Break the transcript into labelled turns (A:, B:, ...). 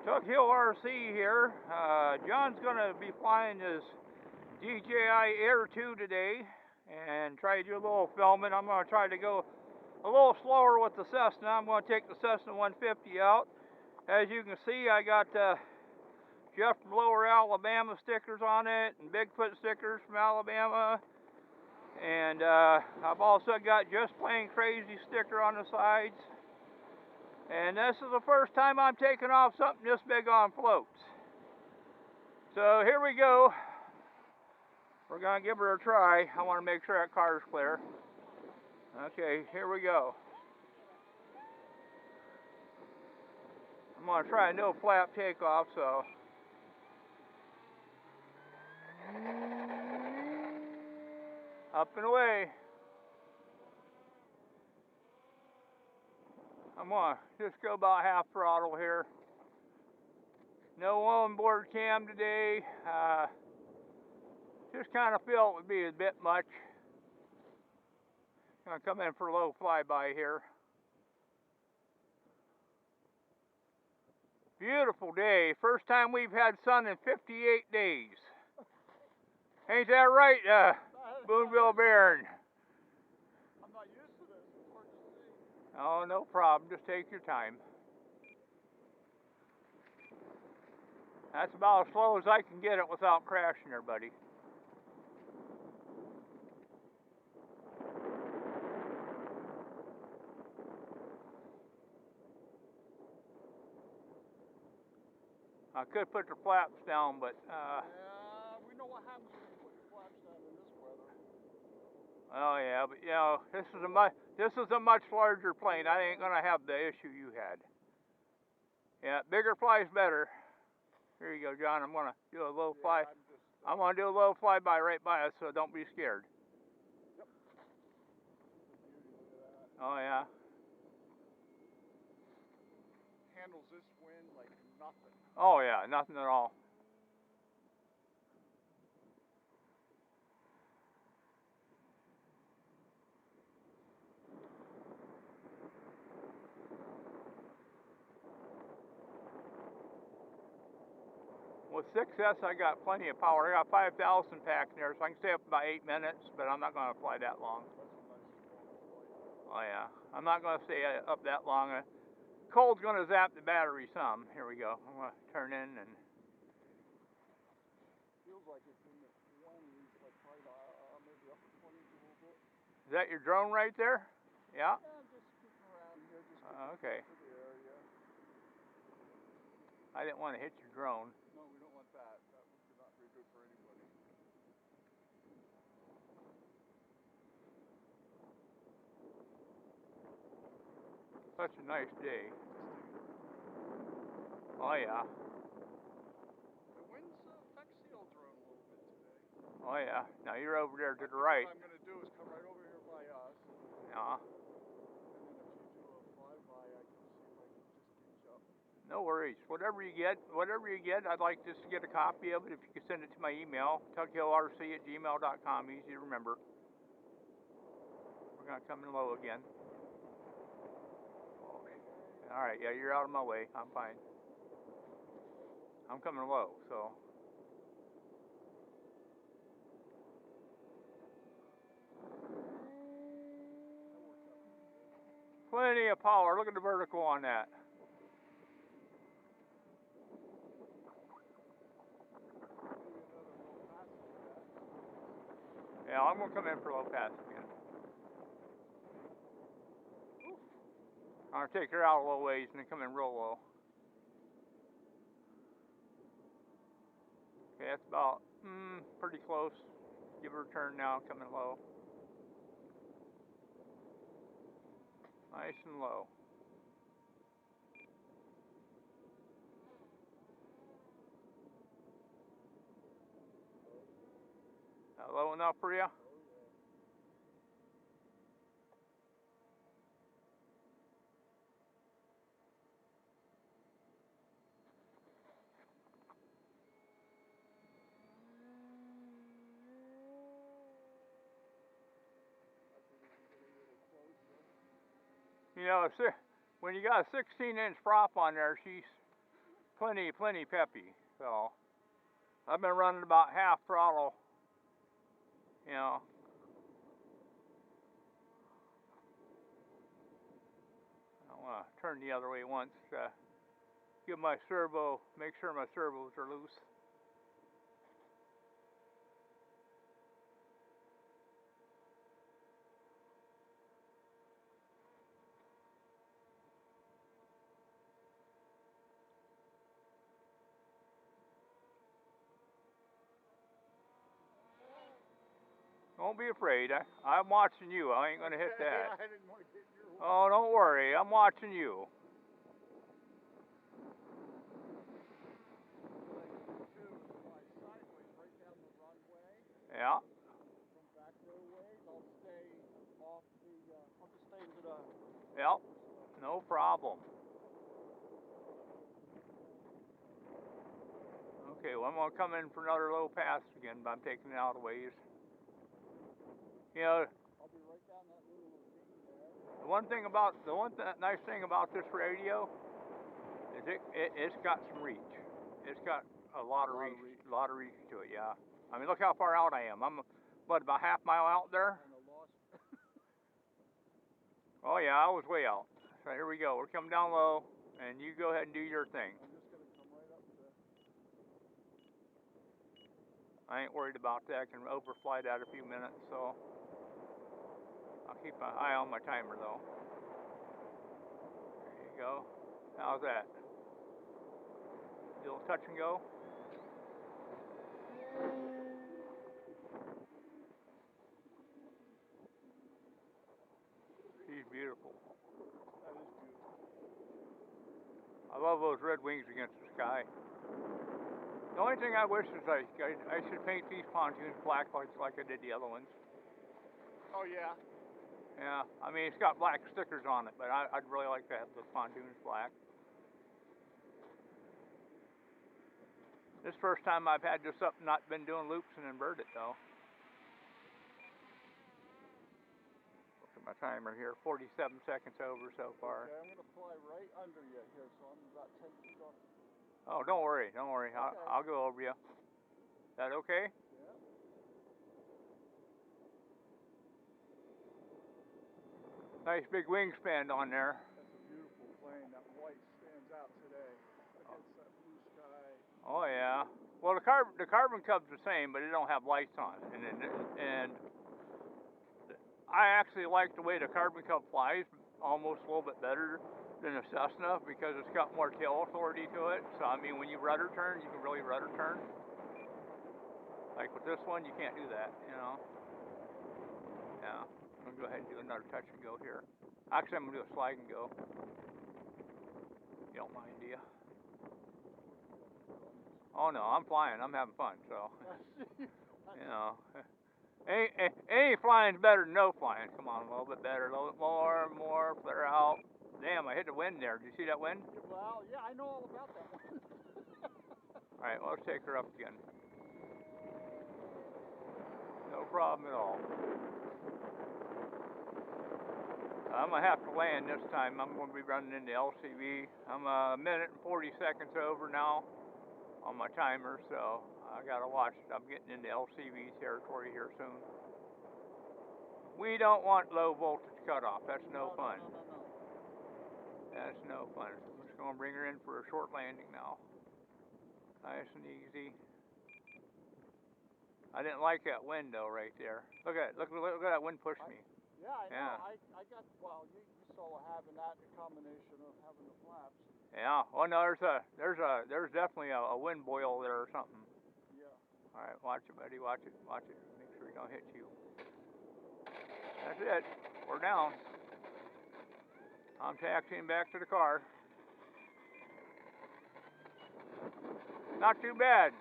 A: Tug Hill RC here. John's going to be flying his DJI Air 2 today and try to do a little filming. I'm going to try to go a little slower with the Cessna. I'm going to take the Cessna 150 out. As you can see, I got Jeff from Lower Alabama stickers on it and Bigfoot stickers from Alabama. And I've also got Just Plain Crazy sticker on the sides. And this is the first time I'm taking off something this big on floats. So here we go. We're going to give her a try. I want to make sure that car is clear. Okay, here we go. I'm going to try a no flap takeoff, so. Up and away. I'm going to just go about half throttle here. No onboard cam today. Just kind of feel it would be a bit much. Gonna come in for a low flyby here. Beautiful day. First time we've had sun in 58 days. Ain't that right, Boonville Baron?
B: I'm not used to this. It's hard to see.
A: Oh, no problem. Just take your time. That's about as slow as I can get it without crashing her, buddy. I could put the flaps down, but
B: yeah, we know what happens when you put your flaps down in this weather.
A: Oh yeah, but you know, this is a much larger plane. I ain't gonna have the issue you had. Yeah, bigger flies better. Here you go, John. I'm gonna do a low fly. I'm gonna do a low flyby right by us, so don't be scared.
B: Yep.
A: Oh yeah.
B: Handles this wind like nothing.
A: Oh yeah, nothing at all. With 6S, I got plenty of power. I got 5,000 pack in there, so I can stay up about 8 minutes, but I'm not going to fly that long. Oh yeah, I'm not going to stay up that long. Cold's going to zap the battery some. Here we go. I'm going to turn in and.
B: Feels like it's in the 20s, like right maybe upper 20s a little bit.
A: Is that your drone right there? Yeah?
B: Yeah, I'm just scooting around here, just
A: okay.
B: to the area.
A: I didn't want to hit your drone.
B: No, we don't want that. That would not be good for anybody.
A: Such a nice day. Oh yeah.
B: The wind's affects the old drone a little bit today.
A: Oh yeah. Now you're over there to the right.
B: What I'm going to do is come right over here by us.
A: Yeah.
B: And then if you do a flyby, I can see if I can just get you up.
A: No worries. Whatever you get, I'd like just to get a copy of it. If you could send it to my email, tughillrc@gmail.com. Easy to remember. We're going to come in low again. Okay. All right. Yeah, you're out of my way. I'm fine. I'm coming low, so. Plenty of power. Look at the vertical on that. Yeah, I'm going to come in for low pass again. I'm going to take her out a little ways and then come in real low. Okay, that's about pretty close. Give her a turn now, coming low. Nice and low. Low enough for you? You know, when you got a 16-inch prop on there, she's plenty peppy. So I've been running about half throttle, you know. I want to turn the other way once to give my servo, make sure my servos are loose. Don't be afraid. I'm watching you. I ain't gonna hit that.
B: I didn't want to get your way.
A: Oh, don't worry. I'm watching you.
B: Sideways right down the runway.
A: Yeah.
B: Come back their way. I'll stay off the. I'll just stay into the.
A: Yep. No problem. Okay. Well, I'm gonna come in for another low pass again, but I'm taking it out of the ways. You know.
B: I'll be right down that little ravine there.
A: The one nice thing about this radio is it's got some reach. It's got a lot of reach to it. Yeah. I mean, look how far out I am. I'm about half mile out there.
B: Kind of lost.
A: Oh yeah, I was way out. So here we go. We're coming down low, and you go ahead and do your thing.
B: I'm just gonna come right up to.
A: I ain't worried about that. I can overfly that a few minutes, so I'll keep my eye on my timer though. There you go. How's that? Little touch and go. She's beautiful.
B: That is beautiful.
A: I love those red wings against the sky. The only thing I wish is I should paint these pontoons black like I did the other ones.
B: Oh yeah.
A: Yeah, I mean it's got black stickers on it, but I'd really like to have the pontoons black. This first time I've had this up and not been doing loops and inverted though. Look at my timer here, 47 seconds over so far.
B: Okay, I'm gonna fly right under you here, so I'm about 10 feet off.
A: Oh, don't worry.
B: Okay.
A: I'll go over you. Is that okay?
B: Yeah.
A: Nice big wingspan on there.
B: That's a beautiful plane. That white stands out today against that blue sky.
A: Oh yeah. Well, the carbon cub's the same, but it don't have lights on it. And I actually like the way the carbon cub flies almost a little bit better than a Cessna because it's got more tail authority to it. So I mean, when you rudder turn, you can really rudder turn. Like with this one, you can't do that, you know. Yeah. I'm gonna go ahead and do another touch and go here. Actually, I'm gonna do a slide and go. You don't mind, do you? Oh no, I'm flying. I'm having fun, so you know. Any flying's better than no flying. Come on, a little bit better, a little bit more, flare out. Damn, I hit the wind there. Did you see that wind?
B: Well, yeah, I know all about that one.
A: Alright, well, let's take her up again. No problem at all. I'm going to have to land this time. I'm going to be running into LCV. I'm a minute and 40 seconds over now on my timer, so I got to watch it. I'm getting into LCV territory here soon. We don't want low voltage cutoff. That's no fun.
B: No.
A: That's no fun. I'm just going to bring her in for a short landing now. Nice and easy. I didn't like that wind though right there. Look at it. Look at that wind push me.
B: Yeah, I know.
A: Yeah.
B: I got, well, you saw having that in combination of having the flaps.
A: Yeah. Oh no, there's definitely a wind boil there or something.
B: Yeah.
A: All right, watch it, buddy. Watch it. Make sure he don't hit you. That's it. We're down. I'm taxiing back to the car. Not too bad.